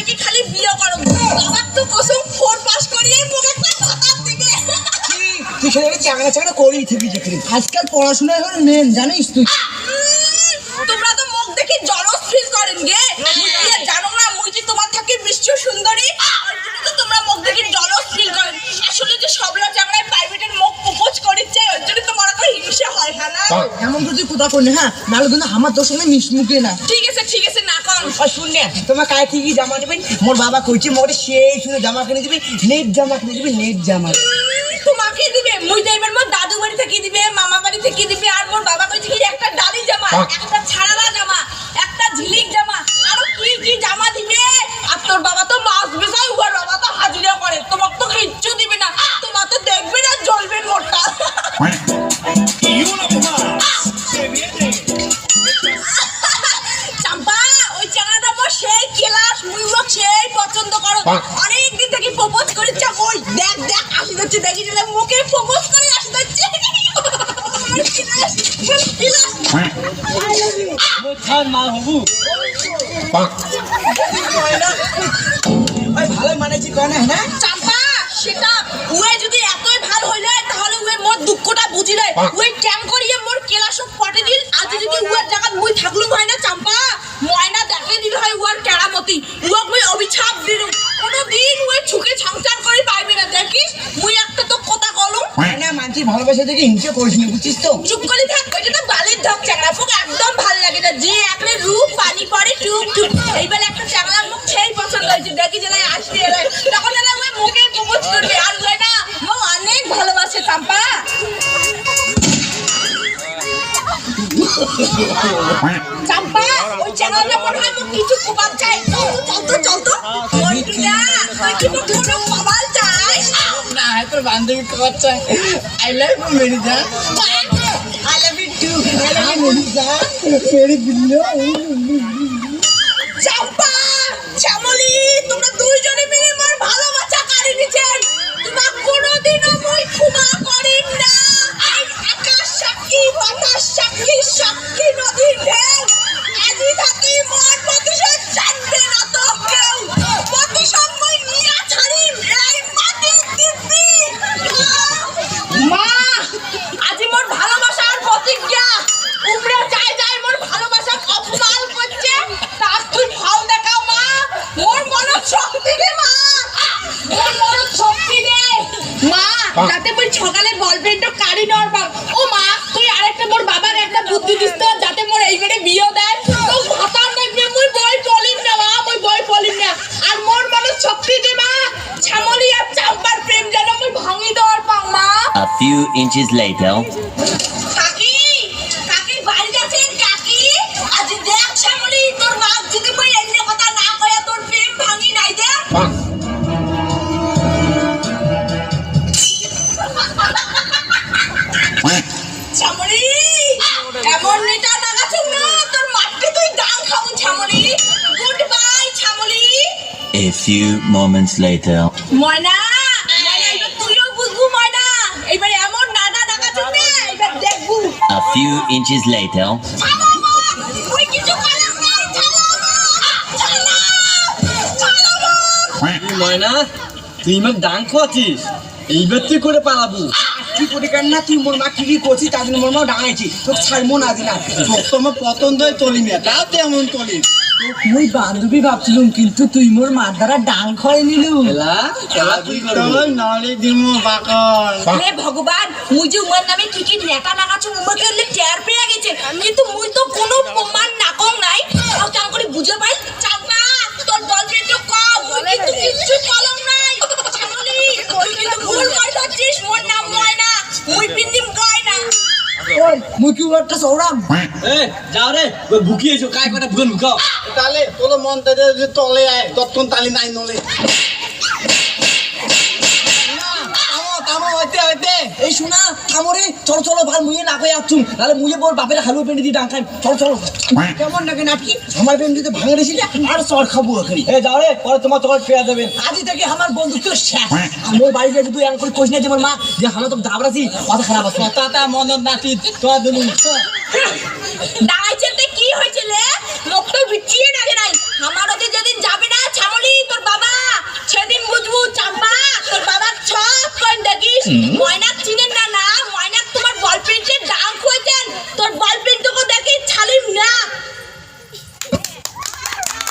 কি খালি বিয়ে করো বাবার তো কসম 4 পাস করিয়ে মুখে একটা ভাতা দিবে তুই ছেলেকে চাকরা চাকরা করেই থাকবি যেখানে আজকাল পড়াশোনায় হলো মেন জানিস তুই তোমরা তো মুখ দেখি জলস ফিল করেন গে মুই জানো না মুই যে তোমার থেকে বিশ্ব সুন্দরী আর জন্য তো তোমরা মুখ দেখি জলস ফিল করেন আসলে যে সবলা চাকরায় প্রাইভেটের মুখ প্রপোজ করিছে ওই জন্য তোমার তো হিংসা হয় হ্যাঁ না এমন তো তুই কথা করলি হ্যাঁ নাহলে কিন্তু আমার তোর সঙ্গে মিশমুখে না ঠিক আছে না কর আর শুন না তোমার কায় কি জামা নেবেন মোর বাবা কইছে মোরে সেই শুনে জামা কিনে দিবি নেট জামা কিনে দিবি নেট জামা তোমাকে দিবে মুই যাইবার মোর দাদু বাড়ি থেকে দিবে মামা বাড়ি থেকে দিবে আর মোর বাবা কইছে কি একটা ডালি জামা একটা ছাড়ালা জামা একটা ঝিলিক জামা আর কি জামা দিবে আর তোর বাবা তো মাছ বেচায় ওর বাবা তো হাজিরা করে তোমাকে তো কিচ্ছু দিবে না তোমার তো দেখবে না জ্বলবে মোরটা চাম্পা ওই চানাটা মোর সেই ক্লাস মুই মোর সেই পছন্দ করো অনেক দিন থেকে প্রপোজ করিছ ওই দেখ আসি যাচ্ছে দেখি দিলে মুখে প্রপোজ করে আসি যাচ্ছে ভালো মানেছি কয় না হ্যাঁ চাম্পা সেটা ওই যদি এতই ভালো হইলে তাহলে ওই মোর দুঃখটা বুঝিলে ওই ক্যাম করিয়ে মোর কেলা সব পটে দিল আজ যদি ওর জায়গা মুই থাকলু হয় না চাম্পা ময়না দেখে দিল হয় ওর কেরামতি ওক মুই অভিশাপ দিল কোনদিন ওই ছুকে সংসার করে পাইবে না দেখিস মুই একটা তো কথা কলম না মানছি ভালোবাসা থেকে হিংসা করিস না বুঝছিস তো চুপ করে থাক ওইটা তো বালির ধক চাকরা মুখ একদম ভাল লাগে না যে একলে রূপ পানি পড়ে টুপ টুপ এইবার একটা চাকলার মুখ সেই পছন্দ হয়েছে দেখি জেলায় আসতে এলাই তখন এলা ওই মুখে প্রপোজ করবে আর ওই না ও অনেক ভালোবাসে চাম্পা চাম্পা ওই চ্যানেলটা মনে হয় মুখ কিছু খবর চাই চল তো মন্টুদা তুই কি মুখ কোনো খবর চাই না তোর বান্ধবী খবর চাই আই লাভ ইউ মেরি জান আই লাভ ইউ টু মেরি জান মেরি বিল্লো চাম্পা শ্যামলী তোমরা দুইজনে মিলে মোর ভালোবাসা কাড়ি নিছেন তোমার কোনোদিনও মই ক্ষমা করিম না এই আকাশ সাক্ষী বাতাস সাক্ষী সাক্ষী নদীর ঢেউ আজি থাকি মোর প্রতিশোধ জানবে না তো কেউ প্রতিশোধ মই নিয়া ছাড়িম এই মাটির দিব্যি মা আজি মোর ভালোবাসার প্রতিজ্ঞা উমরে যায় মোর ভালোবাসা অপমান করছে তার তুই ফল দেখাও মা মোর মন শক্তি দে মা মোর মন শক্তি দে মা যাতে মই সকালে বলপেনটা কাড়ি নর পাও ও মা তুই আরেকটা মোর বাবার একটা বুদ্ধি দিস তো যাতে মোর এইবারে বিয়ে দেয় তো ভাতার দেখবে মই বই বলিম না মা মই বই বলিম না আর মোর মন শক্তি দে মা ছামলি আর চাম্পার প্রেম যেন মই ভাঙি দেওয়ার পাও মা A few inches later. কাকি বাড়ি যাচ্ছেন কাকি আজ দেখ শ্যামলী তোর বাপ যদি মই এমনি কথা না কয়া তোর প্রেম ভাঙি নাই দে শ্যামলী এমন নেতা নাগাছিস না তোর মাঠে তুই ডাল খাবো Shyamoli good bye Shyamoli A few moments later. Moyna এবার তুইও বুঝবু ময়না এবার এমন নানা নাগাছিস না এবার দেখবু A few inches later. ময়না তুই আমার ডাং খাওয়াছিস এইবার তুই করে পালাবো কি করে কেন না তুই মোর মা কি করছিস তার জন্য মোর মা ডাঙাইছি তোর ছাড়বো না দিনা তোমার পছন্দ হয় তলি মেয়ে তাও তেমন তলি মুই বান্ধবী ভাবছিলাম কিন্তু তুই মোর মার দ্বারা ডাং খয়ে নিলু খেলা খেলা তুই করবি নালে দিমু বাকল হে ভগবান মুই যে উমার নামে কি কি নেতা নাগাছো উমাকে হলে টের পেয়ে গেছে কিন্তু মুই তো কোনো প্রমাণ না কম নাই আর কেন করে বুঝে পাই চাপা তোর বলবে তো কম মুই কিন্তু কিছু কলম নাই ছামলি তুই কিন্তু ভুল করছিস মোর নাম ময়না মুই পিন্দিম গয়না ওই মুই কি একটা সৌরাম এ যাও রে ওই ভুকিয়েছো কাই কটা ভুন ভুকাও তালে তোর মন তেজে যে তলে আয় ততক্ষণ তালি নাই নলে এই শোনা থামরে চলো চলো ভাল মুইয়ে না কই আছুম তাহলে মুইয়ে বল বাপের খালু পেন্ডি দি ডাং খাই চলো কেমন নাকি নাটকি আমার পেন্ডি যদি ভাঙে দিছিলি আর চড় খাবো এখানে এ যাও রে পরে তোমার চকলেট পেয়ে যাবে আজি থেকে আমার বন্ধুত্ব শেষ আমার বাড়িতে যদি এমন করে কইস না যে আমার মা যে আমরা তো দাবরাছি কথা খারাপ আছে কথাটা মনত নাতি তোমার দুলু দাঁড়াইছেন কি হয়েছিল লোক তো বিচিয়ে নাগে নাই আমার ওদের যেদিন যাবে না ছামলি ময়না